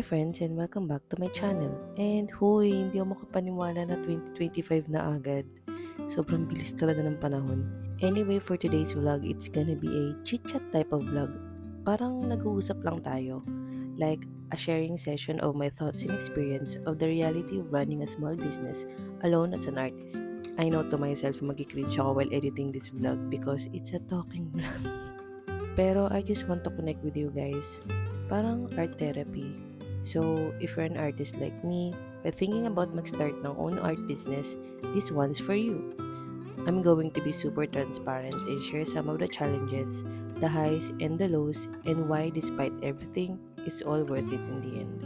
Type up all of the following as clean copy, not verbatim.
Hi friends and welcome back to my channel. And huy, hindi ako makapaniwala na 2025 na agad. Sobrang bilis talaga ng panahon. Anyway, for today's vlog, it's gonna be a chit-chat type of vlog. Parang nag-uusap lang tayo. Like a sharing session of my thoughts and experience of the reality of running a small business alone as an artist. I know to myself magkikringe ako while editing this vlog because it's a talking vlog. Pero I just want to connect with you guys. Parang art therapy. So, if you're an artist like me, or thinking about mag-start ng own art business, this one's for you. I'm going to be super transparent and share some of the challenges, the highs and the lows, and why despite everything, it's all worth it in the end.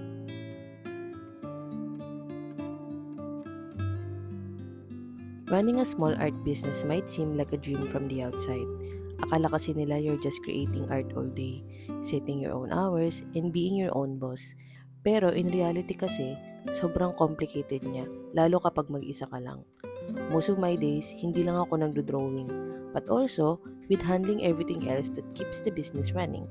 Running a small art business might seem like a dream from the outside. Akala kasi nila you're just creating art all day, setting your own hours, and being your own boss. Pero in reality kasi, sobrang complicated niya, lalo kapag mag-isa ka lang. Most of my days, hindi lang ako nagdo-drawing, but also with handling everything else that keeps the business running.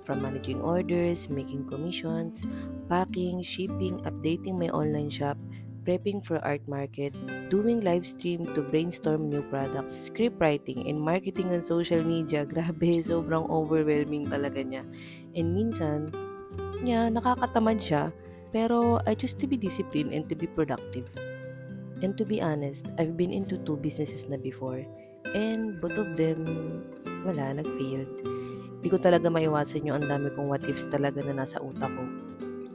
From managing orders, making commissions, packing, shipping, updating my online shop, prepping for art market, doing live stream to brainstorm new products, script writing, and marketing on social media. Grabe, sobrang overwhelming talaga niya. And minsan, nakakatamad siya, pero I choose to be disciplined and to be productive. And to be honest, I've been into two businesses na before, and both of them, nag-failed. Di ko talaga maiwasan yung ang dami kong what ifs talaga na nasa utak ko.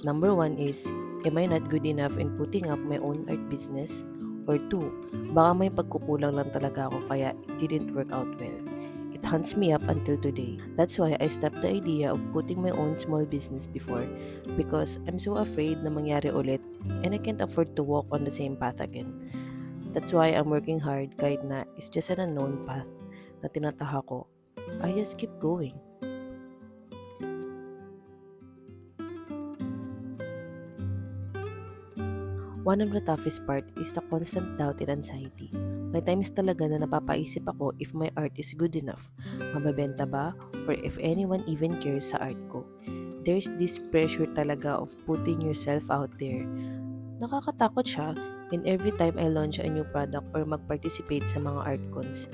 Number one is, am I not good enough in putting up my own art business? Or two, baka may pagkukulang lang talaga ako kaya it didn't work out well. It haunts me up until today. That's why I stopped the idea of putting my own small business before because I'm so afraid na mangyari ulit and I can't afford to walk on the same path again. That's why I'm working hard kahit na it's just an unknown path na tinataha ko. I just keep going. One of the toughest part is the constant doubt and anxiety. May times talaga na napapaisip ako if my art is good enough, mababenta ba, or if anyone even cares sa art ko. There's this pressure talaga of putting yourself out there. Nakakatakot siya, and every time I launch a new product or mag-participate sa mga art cons,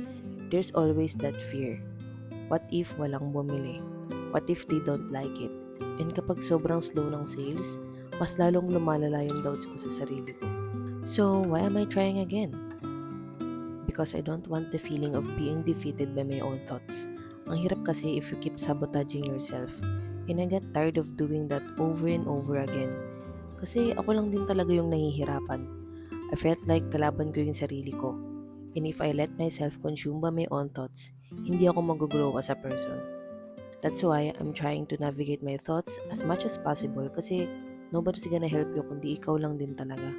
there's always that fear. What if walang bumili? What if they don't like it? And kapag sobrang slow ng sales, mas lalong lumalala yung doubts ko sa sarili ko. So, why am I trying again? Because I don't want the feeling of being defeated by my own thoughts. Ang hirap kasi if you keep sabotaging yourself. And I got tired of doing that over and over again. Kasi ako lang din talaga yung nahihirapan. I felt like kalaban ko yung sarili ko. And if I let myself consume by my own thoughts, hindi ako mag-grow as a person. That's why I'm trying to navigate my thoughts as much as possible kasi nobody's gonna help you kundi ikaw lang din talaga.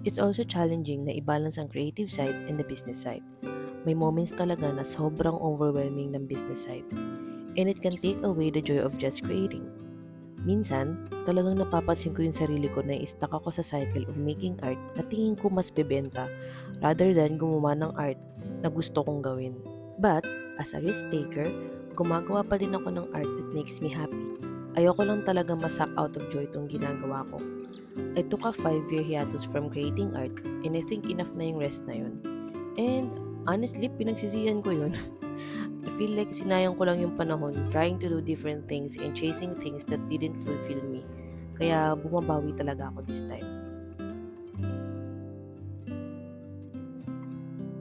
It's also challenging na i-balance ang creative side and the business side. May moments talaga na sobrang overwhelming ng business side. And it can take away the joy of just creating. Minsan, talagang napapansin ko yung sarili ko na i-stuck ako sa cycle of making art na tingin ko mas bebenta rather than gumawa ng art na gusto kong gawin. But, as a risk taker, gumagawa pa din ako ng art that makes me happy. Ayoko lang talaga masak out of joy itong ginagawa ko. I took a 5-year hiatus from creating art and I think enough na yung rest na yun. And honestly, pinagsisihan ko yun. I feel like sinayang ko lang yung panahon trying to do different things and chasing things that didn't fulfill me. Kaya bumabawi talaga ako this time.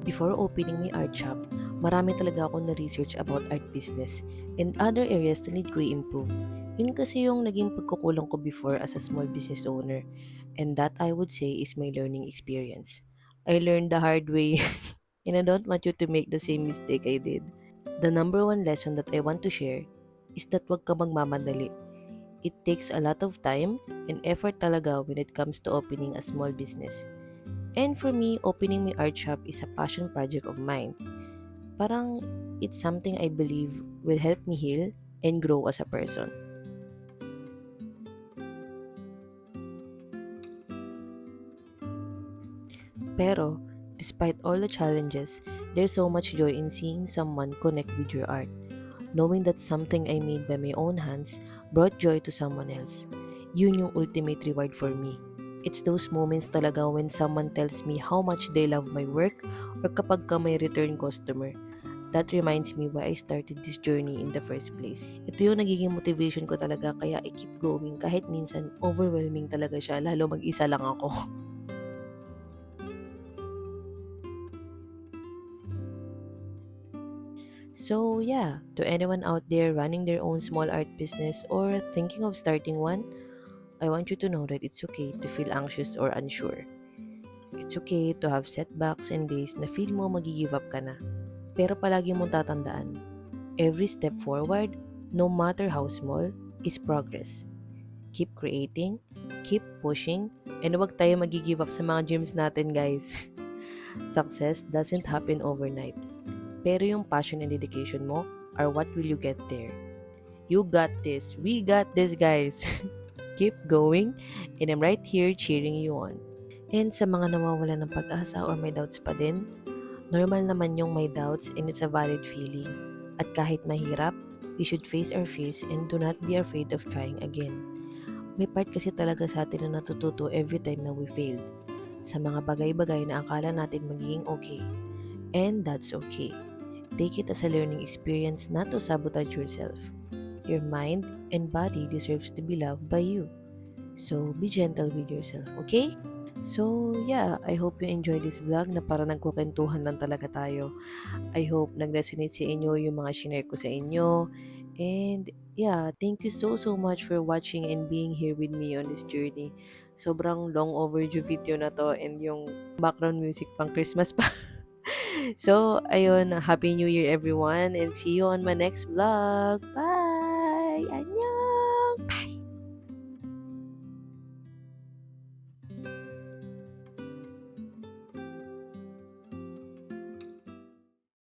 Before opening my art shop, marami talaga akong na-research about art business and other areas na need ko i-improve. Yun kasi yung naging pagkukulang ko before as a small business owner. And that I would say is my learning experience. I learned the hard way and I don't want you to make the same mistake I did. The number one lesson that I want to share is that wag ka magmamadali. It takes a lot of time and effort talaga when it comes to opening a small business. And for me, opening my art shop is a passion project of mine. Parang it's something I believe will help me heal and grow as a person. Pero, despite all the challenges, There's so much joy in seeing someone connect with your art. Knowing that something I made by my own hands brought joy to someone else. Yun yung ultimate reward for me. It's those moments talaga when someone tells me how much they love my work or kapag ka may return customer. That reminds me why I started this journey in the first place. Ito yung nagiging motivation ko talaga kaya I keep going kahit minsan overwhelming talaga siya lalo mag-isa lang ako. So yeah, to anyone out there running their own small art business or thinking of starting one, I want you to know that it's okay to feel anxious or unsure. It's okay to have setbacks and days na feel mo magi-give up ka na. Pero palagi mong tatandaan, every step forward, no matter how small, is progress. Keep creating, keep pushing, and huwag tayo magi-give up sa mga dreams natin, guys. Success doesn't happen overnight. Pero yung passion and dedication mo are what will you get there. You got this. We got this, guys. Keep going, and I'm right here cheering you on. And sa mga nawawala ng pag-asa or may doubts pa din, normal naman yung may doubts and it's a valid feeling. At kahit mahirap, we should face our fears and do not be afraid of trying again. May part kasi talaga sa atin na natututo every time na we failed. Sa mga bagay-bagay na akala natin magiging okay. And that's okay. Take it as a learning experience not to sabotage yourself. Your mind and body deserves to be loved by you. So, be gentle with yourself, okay? So, yeah, I hope you enjoyed this vlog na para nagkukwentuhan lang talaga tayo. I hope nag-resonate sa inyo yung mga shinare ko sa inyo. And, yeah, thank you so much for watching and being here with me on this journey. Sobrang long overdue video na to and yung background music pang Christmas pa. So, ayun, Happy New Year everyone and see you on my next vlog. Bye! Annyeong!